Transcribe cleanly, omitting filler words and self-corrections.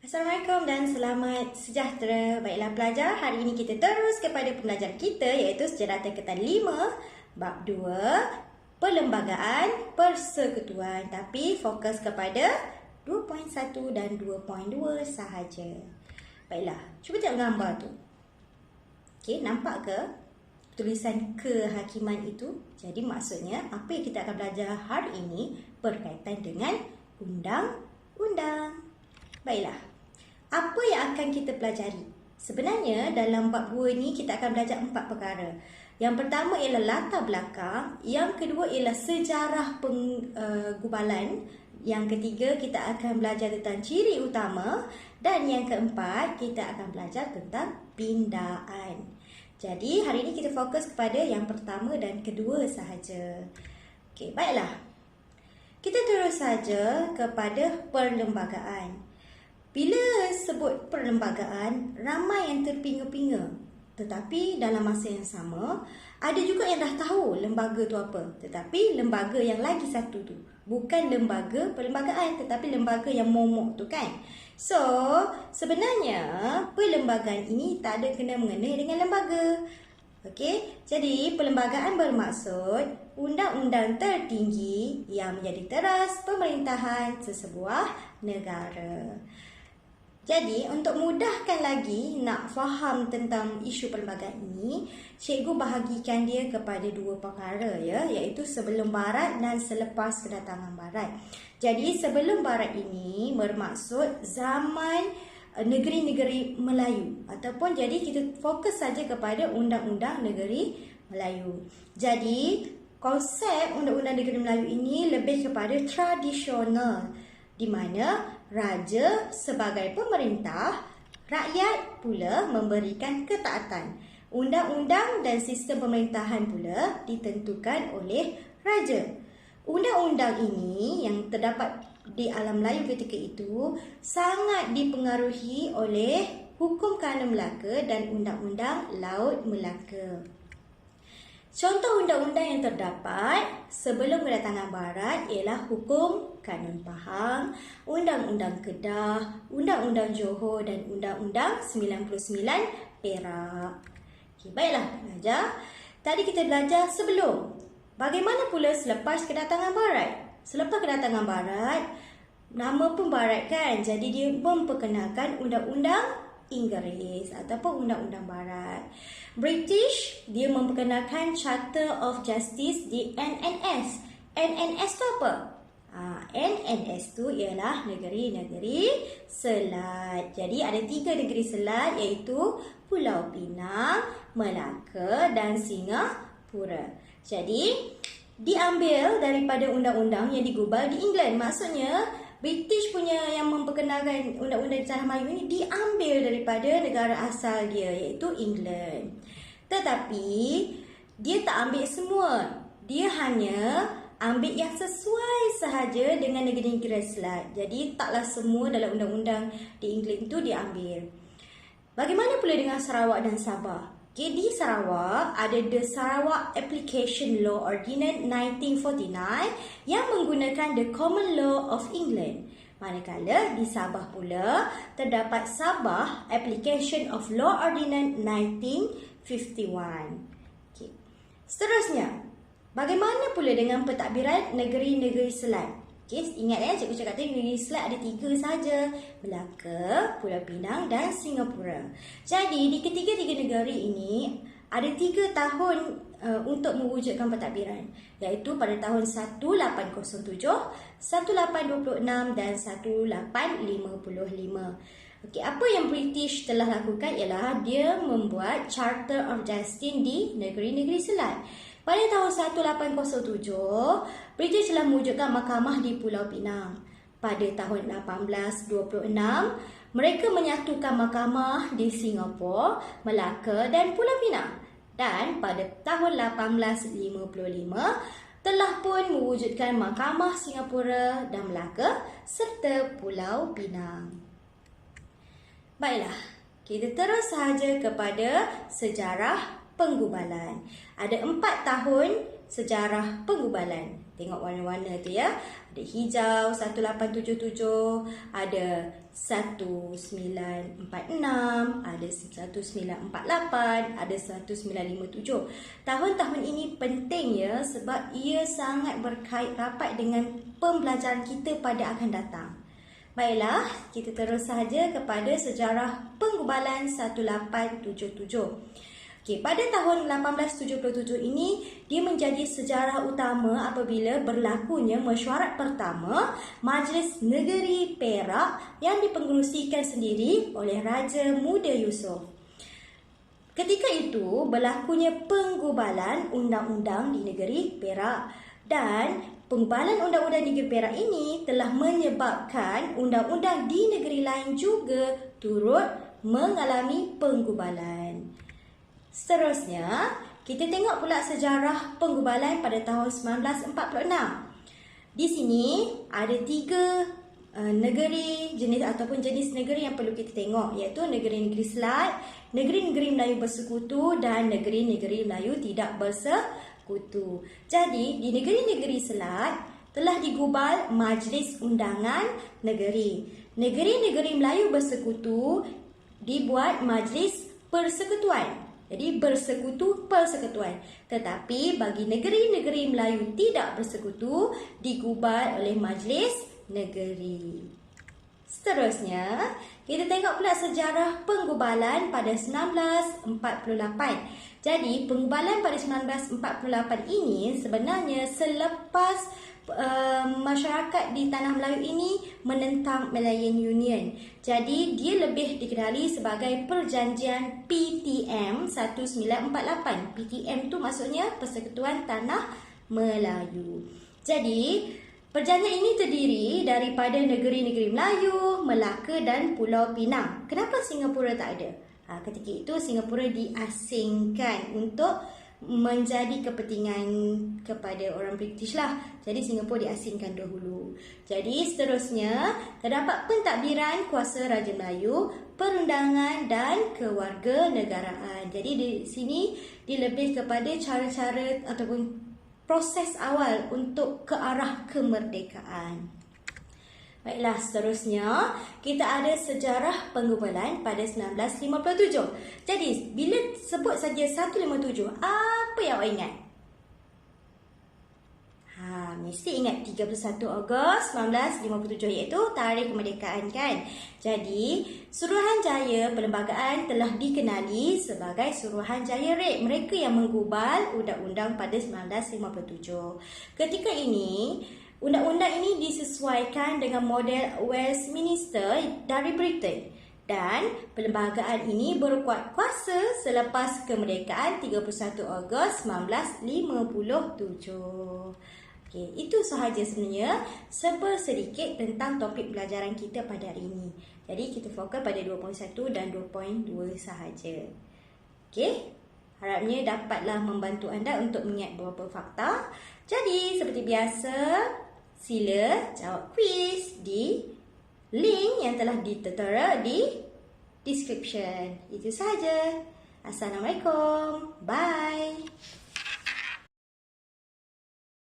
Assalamualaikum dan selamat sejahtera. Baiklah pelajar, hari ini kita terus kepada pembelajaran kita iaitu Sejarah Tingkatan 5 Bab 2 Perlembagaan Persekutuan, tapi fokus kepada 2.1 dan 2.2 sahaja. Baiklah, cuba tengok gambar tu. Okey, nampak ke tulisan kehakiman itu? Jadi maksudnya apa yang kita akan belajar hari ini berkaitan dengan undang-undang. Baiklah, apa yang akan kita pelajari? Sebenarnya dalam bab 2 ni kita akan belajar 4 perkara. Yang pertama ialah latar belakang, yang kedua ialah sejarah penggubalan, yang ketiga kita akan belajar tentang ciri utama, dan yang keempat kita akan belajar tentang pindaan. Jadi hari ini kita fokus kepada yang pertama dan kedua sahaja. Okey, baiklah. Kita terus saja kepada perlembagaan. Bila sebut perlembagaan, ramai yang terpinga-pinga. Tetapi dalam masa yang sama, ada juga yang dah tahu lembaga tu apa. Tetapi lembaga yang lagi satu tu, bukan lembaga perlembagaan, tetapi lembaga yang momok tu kan. So, sebenarnya perlembagaan ini tak ada kena-mengena dengan lembaga. Okey, jadi perlembagaan bermaksud undang-undang tertinggi yang menjadi teras pemerintahan sesebuah negara. Jadi, untuk mudahkan lagi nak faham tentang isu perlembagaan ini, cikgu bahagikan dia kepada dua perkara ya, iaitu sebelum barat dan selepas kedatangan barat. Jadi, sebelum barat ini bermaksud zaman negeri-negeri Melayu, ataupun jadi kita fokus saja kepada undang-undang negeri Melayu. Jadi, konsep undang-undang negeri Melayu ini lebih kepada tradisional, di mana raja sebagai pemerintah, rakyat pula memberikan ketaatan. Undang-undang dan sistem pemerintahan pula ditentukan oleh raja. Undang-undang ini yang terdapat di alam Melayu ketika itu sangat dipengaruhi oleh Hukum Kanun Melaka dan Undang-Undang Laut Melaka. Contoh undang-undang yang terdapat sebelum kedatangan barat ialah Hukum Kanun Pahang, Undang-Undang Kedah, Undang-Undang Johor dan Undang-Undang 99 Perak. Okay, baiklah pelajar. Tadi kita belajar sebelum. Bagaimana pula selepas kedatangan barat? Selepas kedatangan barat, nama pun barat kan? Jadi dia memperkenalkan undang-undang Inggeris ataupun undang-undang barat. British, dia memperkenalkan Charter of Justice di NNS. NNS tu apa? NNS tu ialah negeri-negeri selat. Jadi ada 3 negeri selat iaitu Pulau Pinang, Melaka dan Singapura. Jadi diambil daripada undang-undang yang digubal di England. Maksudnya British punya yang memperkenalkan undang-undang di tanah Melayu ini diambil daripada negara asal dia iaitu England. Tetapi dia tak ambil semua. Dia hanya ambil yang sesuai sahaja dengan negeri-negeri selat. Jadi taklah semua dalam undang-undang di England itu diambil. Bagaimana pula dengan Sarawak dan Sabah? Okay, di Sarawak ada The Sarawak Application Law Ordinance 1949 yang menggunakan the Common Law of England. Manakala di Sabah pula terdapat Sabah Application of Law Ordinance 1951. Okay. Seterusnya, bagaimana pula dengan pentadbiran negeri-negeri selat? Okay, ingat ya, cikgu cakap tadi negeri selat ada 3 sahaja, Melaka, Pulau Pinang dan Singapura. Jadi di ketiga-tiga negeri ini ada 3 tahun untuk mewujudkan pentadbiran, iaitu pada tahun 1807, 1826 dan 1855. Okey, apa yang British telah lakukan ialah dia membuat Charter of Justice di negeri-negeri selat. Pada tahun 1807, British telah mewujudkan mahkamah di Pulau Pinang. Pada tahun 1826, mereka menyatukan mahkamah di Singapura, Melaka dan Pulau Pinang. Dan pada tahun 1855, telah pun mewujudkan mahkamah Singapura dan Melaka serta Pulau Pinang. Baiklah, kita terus sahaja kepada sejarah penggubalan. Ada 4 tahun sejarah penggubalan. Tengok warna-warna tu ya. Ada hijau 1877, ada 1946, ada 1948, ada 1957. Tahun-tahun ini penting ya sebab ia sangat berkait rapat dengan pembelajaran kita pada akan datang. Baiklah, kita terus sahaja kepada sejarah penggubalan 1877. Okey, pada tahun 1877 ini, dia menjadi sejarah utama apabila berlakunya mesyuarat pertama Majlis Negeri Perak yang dipengerusikan sendiri oleh Raja Muda Yusof. Ketika itu, berlakunya penggubalan undang-undang di negeri Perak dan penggubalan undang-undang di negeri Perak ini telah menyebabkan undang-undang di negeri lain juga turut mengalami penggubalan. Seterusnya, kita tengok pula sejarah penggubalan pada tahun 1946. Di sini ada 3 negeri jenis ataupun jenis negeri yang perlu kita tengok, iaitu negeri-negeri Selat, negeri-negeri Melayu bersekutu dan negeri-negeri Melayu tidak bersekutu. Jadi, di negeri-negeri Selat telah digubal Majlis Undangan Negeri. Negeri-negeri Melayu bersekutu dibuat Majlis Persekutuan. Jadi bersekutu persekutuan. Tetapi bagi negeri-negeri Melayu tidak bersekutu digubal oleh Majlis Negeri. Seterusnya, kita tengok pula sejarah penggubalan pada 1948. Jadi, penggubalan pada 1948 ini sebenarnya selepas masyarakat di Tanah Melayu ini menentang Malayan Union. Jadi, dia lebih dikenali sebagai Perjanjian PTM 1948. PTM tu maksudnya Persekutuan Tanah Melayu. Jadi, perjanjian ini terdiri daripada negeri-negeri Melayu, Melaka dan Pulau Pinang. Kenapa Singapura tak ada? Ketika itu Singapura diasingkan untuk menjadi kepentingan kepada orang British lah. Jadi Singapura diasingkan dahulu. Jadi seterusnya terdapat pentadbiran kuasa Raja Melayu, perundangan dan kewarganegaraan. Jadi di sini dia lebih kepada cara-cara ataupun proses awal untuk ke arah kemerdekaan. Baiklah, seterusnya kita ada sejarah penggubalan pada 1957. Jadi, bila sebut saja 157, apa yang awak ingat? Mesti ingat 31 Ogos 1957 iaitu tarikh kemerdekaan kan? Jadi, Suruhanjaya Perlembagaan telah dikenali sebagai Suruhanjaya Red. Mereka yang menggubal undang-undang pada 1957. Ketika ini, undang-undang ini disesuaikan dengan model Westminster dari Britain dan perlembagaan ini berkuat kuasa selepas kemerdekaan 31 Ogos 1957. Okey, itu sahaja sebenarnya sedikit tentang topik pelajaran kita pada hari ini. Jadi kita fokus pada 2.1 dan 2.2 sahaja. Okey, harapnya dapatlah membantu anda untuk mengingat beberapa fakta. Jadi seperti biasa, sila jawab kuis di link yang telah ditera di description. Itu sahaja. Assalamualaikum. Bye.